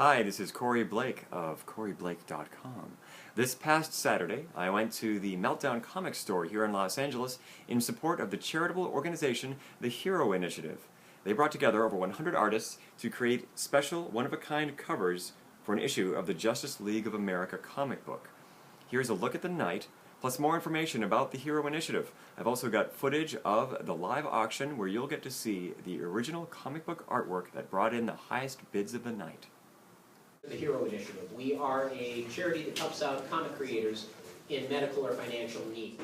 Hi, this is Corey Blake of CoreyBlake.com. This past Saturday, I went to the Meltdown Comics store here in Los Angeles in support of the charitable organization The Hero Initiative. They brought together over 100 artists to create special, one-of-a-kind covers for an issue of the Justice League of America comic book. Here's a look at the night, plus more information about the Hero Initiative. I've also got footage of the live auction where you'll get to see the original comic book artwork that brought in the highest bids of the night. The Hero Initiative. We are a charity that helps out comic creators in medical or financial need.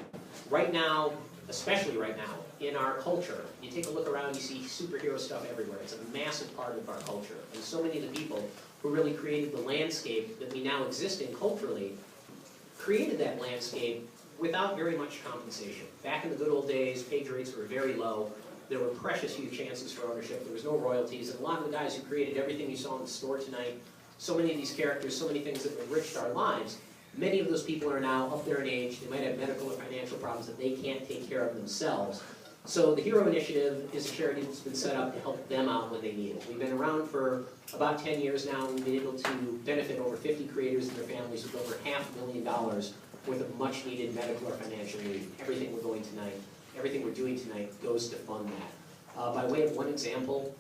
Right now, especially right now, in our culture, you take a look around, you see superhero stuff everywhere. It's a massive part of our culture. And so many of the people who really created the landscape that we now exist in culturally created that landscape without very much compensation. Back in the good old days, page rates were very low. There were precious few chances for ownership. There was no royalties. And a lot of the guys who created everything you saw in the store tonight, so many of these characters, so many things that enriched our lives, many of those people are now up there in age. They might have medical or financial problems that they can't take care of themselves. So the Hero Initiative is a charity that's been set up to help them out when they need it. We've been around for about 10 years now, and we've been able to benefit over 50 creators and their families with over $500,000 worth of much-needed medical or financial need. Everything we're doing tonight goes to fund that. By way of one example,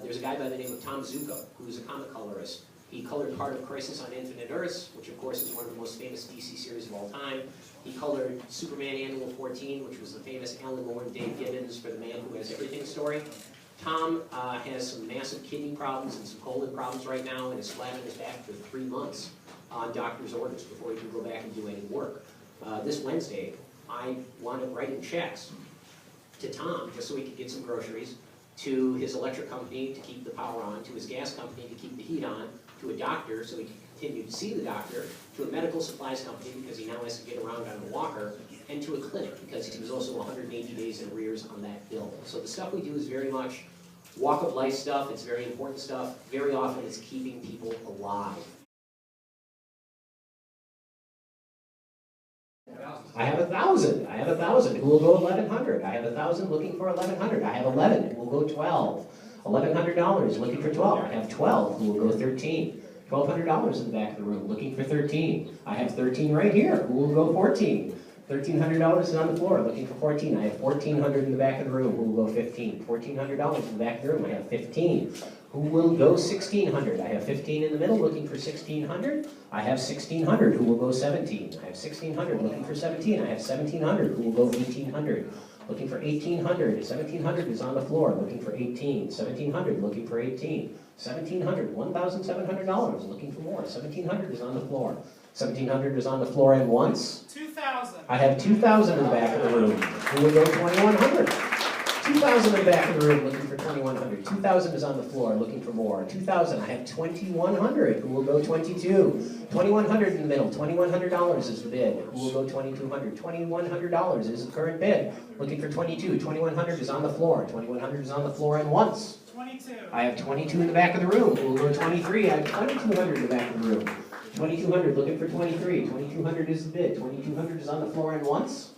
there's a guy by the name of Tom DeSanto, who's a comic colorist. He colored part of Crisis on Infinite Earths, which of course is one of the most famous DC series of all time. He colored Superman Annual 14, which was the famous Alan Moore and Dave Gibbons for the Man Who Has Everything story. Tom has some massive kidney problems and some colon problems right now, and is flat on his back for 3 months on doctor's orders before he can go back and do any work. This Wednesday, I wound up writing checks to Tom just so he could get some groceries, to his electric company to keep the power on, to his gas company to keep the heat on, to a doctor so he can continue to see the doctor, to a medical supplies company because he now has to get around on a walker, and to a clinic because he was also 180 days in arrears on that bill. So the stuff we do is very much walk of life stuff. It's very important stuff. Very often it's keeping people alive. I have 1,000. I have 1,000 who will go 1,100. I have 1,000 looking for 1,100. I have 11 who will go 12. $1,100 looking for 12. I have 12 who will go 13. $1,200 in the back of the room looking for 13. I have 13 right here who will go 14. $1,300 is on the floor looking for 14. I have 1,400 in the back of the room who will go 15. $1,400 in the back of the room. I have 15 who will go 1,600. I have 15 in the middle looking for 1,600. I have 1,600 who will go 17. I have 1,600 looking for 17. I have 1,700 who will go 1,800. Looking for 1,800. 1,700 is on the floor looking for 18. 1,700 looking for 18. 1,700. $1,700 looking for more. 1,700 is on the floor. 1,700 is on the floor and once. 2,000. I have 2,000 in the back of the room who will go 2,100. 2,000 in the back of the room looking for 2,100. 2,000 is on the floor looking for more. 2,000. I have 2,100 who will go 22. 2,100 in the middle. $2,100 is the bid. Who will go 2,200? $2,100 is the current bid. Looking for 22. 2,100 is on the floor. 2,100 is on the floor and once. 22. I have 22 in the back of the room. Who will go 23? I have 2,200 in the back of the room. 2,200 looking for 23. 2,200 is the bid. 2,200 is on the floor and once.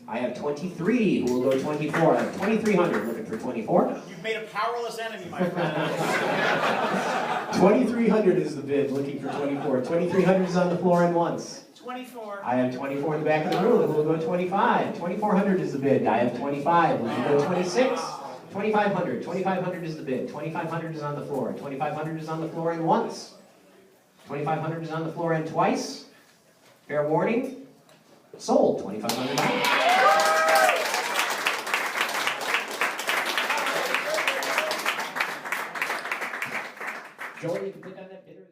I have 23 who will go 24. I have 2,300 looking for 24. You've made a powerless enemy, my friend. 2,300 is the bid looking for 24. 2,300 is on the floor and once. 24. I have 24 in the back of the room who will go 25. 2,400 is the bid. I have 25 who will go 26. 2,500. 2,500 is the bid. 2,500 is on the floor. 2,500 is on the floor and once. 2,500 is on the floor and twice. Fair warning. Sold. $2,500. Joel, you can click on that bidder.